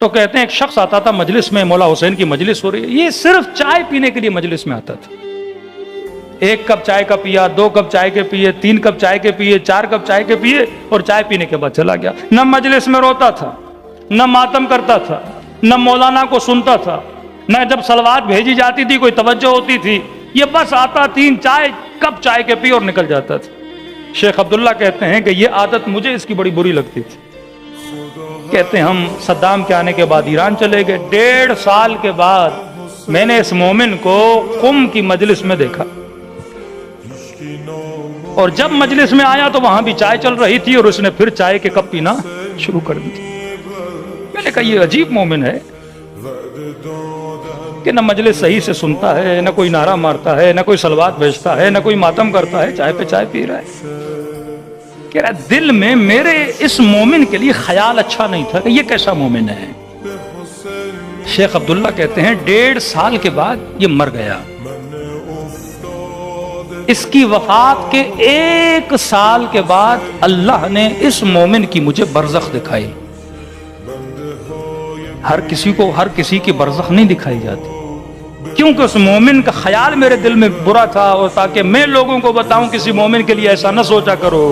تو کہتے ہیں ایک شخص آتا تھا مجلس میں، مولا حسین کی مجلس ہو رہی ہے، یہ صرف چائے پینے کے لیے مجلس میں آتا تھا۔ 1 کپ چائے کا پیا، 2 کپ چائے کے پیے، 3 کپ چائے کے پیے، 4 کپ چائے کے پیے، اور چائے پینے کے بعد چلا گیا۔ نہ مجلس میں روتا تھا، نہ ماتم کرتا تھا، نہ مولانا کو سنتا تھا، نہ جب صلوات بھیجی جاتی تھی کوئی توجہ ہوتی تھی، یہ بس آتا 3 کپ چائے کے پی اور نکل جاتا تھا۔ شیخ عبداللہ کہتے ہیں کہ یہ عادت مجھے اس کی بڑی بری لگتی تھی۔ کہتے ہیں ہم صدام کے آنے کے بعد ایران چلے گئے، 1.5 سال کے بعد میں نے اس مومن کو قم کی مجلس میں دیکھا، اور جب مجلس میں آیا تو وہاں بھی چائے چل رہی تھی اور اس نے پھر چائے کے کپ پینا شروع کر دی۔ میں نے کہا یہ عجیب مومن ہے کہ نہ مجلس صحیح سے سنتا ہے، نہ کوئی نعرہ مارتا ہے، نہ کوئی صلوات بھیجتا ہے، نہ کوئی ماتم کرتا ہے، چائے پہ چائے پی رہا ہے۔ کہہ رہا دل میں میرے اس مومن کے لیے خیال اچھا نہیں تھا کہ یہ کیسا مومن ہے۔ شیخ عبداللہ کہتے ہیں 1.5 سال کے بعد یہ مر گیا۔ اس کی وفات کے 1 سال کے بعد اللہ نے اس مومن کی مجھے برزخ دکھائی۔ ہر کسی کی برزخ نہیں دکھائی جاتی، کیونکہ اس مومن کا خیال میرے دل میں برا تھا، اور تاکہ میں لوگوں کو بتاؤں کسی مومن کے لیے ایسا نہ سوچا کرو۔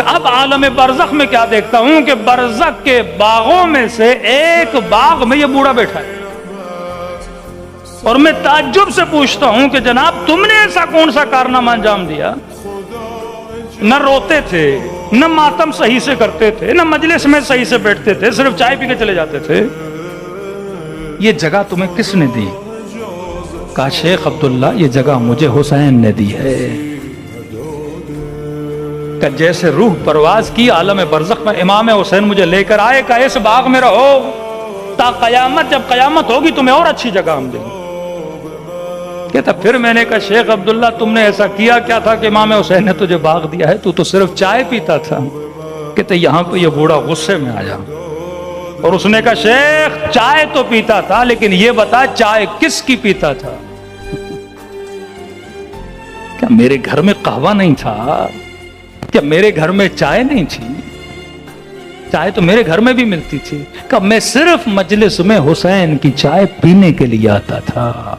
اب عالم برزخ میں کیا دیکھتا ہوں کہ برزخ کے باغوں میں سے ایک باغ میں یہ بوڑھا بیٹھا ہے، اور میں تعجب سے پوچھتا ہوں کہ جناب تم نے ایسا کون سا کارنامہ انجام دیا؟ نہ روتے تھے، نہ ماتم صحیح سے کرتے تھے، نہ مجلس میں صحیح سے بیٹھتے تھے، صرف چائے پی کے چلے جاتے تھے۔ یہ جگہ تمہیں کس نے دی؟ کہا شیخ عبداللہ یہ جگہ مجھے حسین نے دی ہے۔ کہ جیسے روح پرواز کی عالم برزخ میں امام حسین مجھے لے کر آئے، کہ اس باغ میں رہو تا قیامت، جب قیامت ہوگی تمہیں اور اچھی جگہ ہم دیں گے۔ کہتا پھر میں نے کہا شیخ عبداللہ تم نے ایسا کیا کیا تھا کہ امام حسین نے تجھے باغ دیا ہے؟ تو صرف چائے پیتا تھا۔ کہتے یہاں پہ یہ بوڑھا غصے میں آیا، اور اس نے کہا شیخ چائے تو پیتا تھا، لیکن یہ بتا چائے کس کی پیتا تھا؟ کیا میرے گھر میں قہوہ نہیں تھا؟ کیا میرے گھر میں چائے نہیں تھی؟ چائے تو میرے گھر میں بھی ملتی تھی۔ کہ میں صرف مجلس میں حسین کی چائے پینے کے لیے آتا تھا۔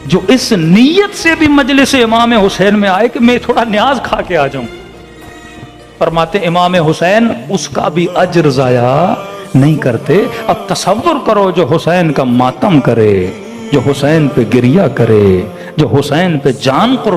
جو اس نیت سے بھی مجلس امام حسین میں آئے کہ میں تھوڑا نیاز کھا کے آ جاؤں، فرماتے امام حسین اس کا بھی اجر ضائع نہیں کرتے۔ اب تصور کرو جو حسین کا ماتم کرے، جو حسین پہ گریہ کرے، جو حسین پہ جان قربان